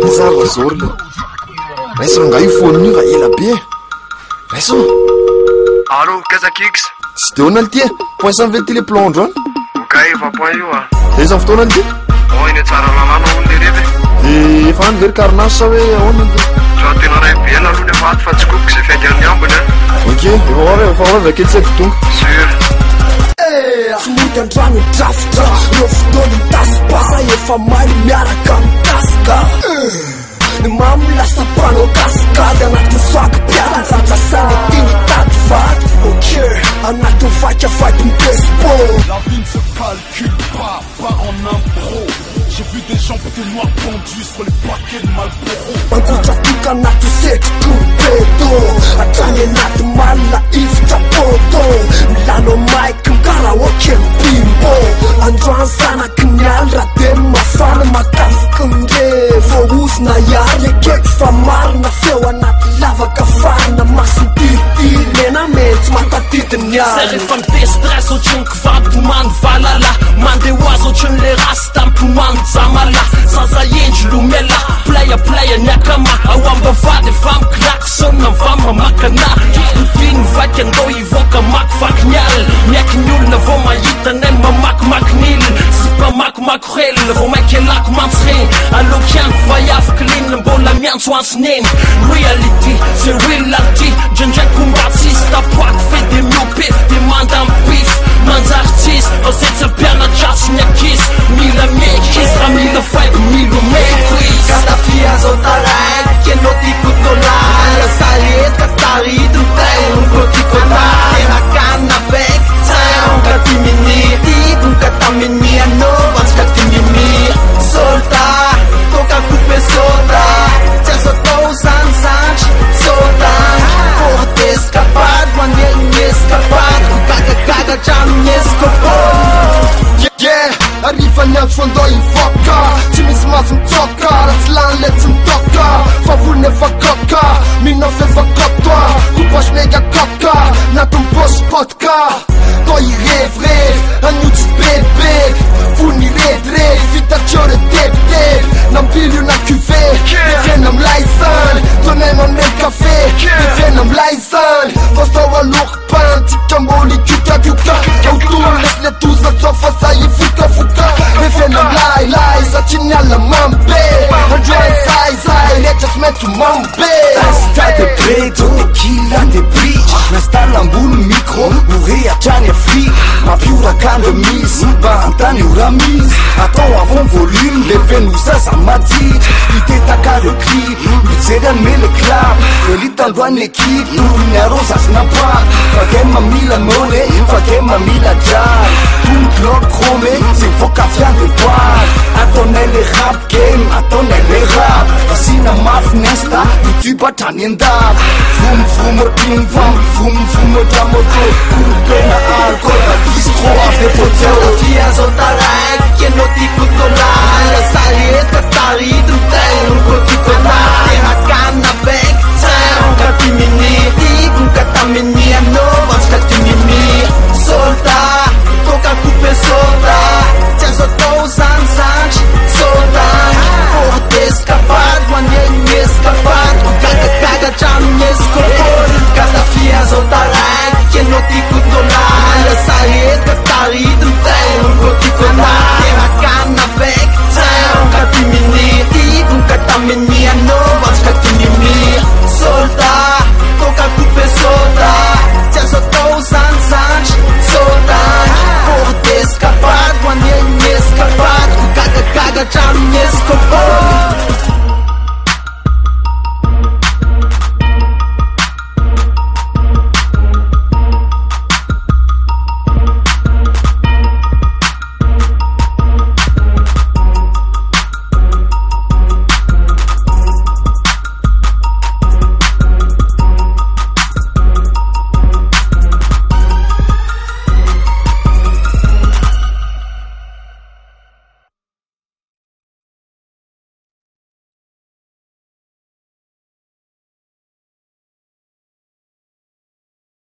Zava zorla. Raiso nga io phone-io va ela be. Raiso. Allô, Kazakix. Tsy de onal ty. Point sans veut télé plonge hein. Ok, va point io ah. Iza fotoana ty? Oh, iny tsara lalàna hono le revy. Efa any very carnage sa hoe ahoana ty? Za tena ray be aloha le vaty fa tsy koko zay fiaingan'ny ambiny a. Ok, efa avy akely tsy haiko tonga. Sûr. Tsy andrano drafitra Reo fotoana mitasipasa efa mary miaraka mikasika Ny mamo lasa mpanao kasikady anaty soaky piara Radrasana tiny tady vaty Ok, anaty vakiavaky ny baseball. La vie ne se calcule pas en impro. J'ai vu des gens plutôt noirs pendus sur les paquets de Marlboro. Ankotra toka anaty seky torpedo Atrany anaty malina ifitra poto Milano maiky ny karaoke ny bimbo Androany zanaky ny aly raha de mafana makafiky ny re Voaosina iary akeky fa marina feo anaty lavaka farina Masiny tiritiri mena mentsy matatidiny Zay aly rehefa mite stress ohatrany kivavomany valala Mandeha hoazy ohatrany le rasy tampomany jamala Zaza endry lomela Playa ny akama Ao ambavady efa miklaksona va mamakana Iviny vaky andao ivoaka makivaky ny aly Miaky ny olona vao mahita nay mamakimaky nil Sy mpamakimaky relina vao maikelako mantsireny Alokiany vaiavaky linina mbola miantso ansineny Reality, c'est reality Ndraindray kombatsisy tapoaky fe de miopefy de manda mpify Manjaritsisy, ao zay tsy ampianatrasy ny akisy Mila miekisy, raha mila vibe, mila mekisy Kadafia zotarai, que no tico tolar Salet, katarito, tem kotikolai Tena kana vek, tem katimini Tico, katamini, anovas, katimimi Solta, toca coupe solta Tia soltou, zanzanch, solta Forte escapado, quando escapado Caga, já me escapou Yeah, arriva ny andro andao ivoaka Tsy misy maso mitsoka Raha tsy lany le tsy mitoka Fa volony efa koka Minao fefa kotoa Kopaso mega koka Nato mibosy vodka Tô irevirevy Anio tsy bebek Volony redredy Vitatio re tebiteby Nambily io na cuve Devena milay zany Tonay mamreny kafe Devena milay zany Fastao aloko pan Tsika mbôly kukakukka Autour lesy le toza tsofa sa ifokafoka Devena milay Satria ny ala mambe Androany zay Rehetra tsy maintsy mambe Tasta de bredo, tequila de bridge Nastala ambony micro, ore atrany Afrique Mampihorakandro misy, mba antany ora misy Atao avon volume, le feno zaza maditry Itetaka le clip, mijery ame le club Elitandroany équipe, torony arosasy napaky Fake mamila mone, fake mamila jazz Tony bloc chromé, c'est voka viande de boîte Ataonay le rap game, ataonay le rap Asina mafy nesta, YouTube hatrany andafy Vroom otriny vam, vroom otramoto Kuropena alcool, bistro ave poteo Kadafia zotarai, que no tico tolar Salet, katarito, tem kotikolai Tena kana vek, tem katimini Tico, katamini, anovas, katimimi Solta, toca coupe solta Tia soltou, zanzanch, solta Forte escapado, quando escapado Caga, já me escapou Kadafia zotarai, que no tico tolar Salet, katarito, tem kotikolai Tena kana vek, tem katimini Tico, katamini, anovas, katimimi Solta, toca coupe solta Tia soltou, zanzanch, solta Forte escapado, quando escapado Caga, já me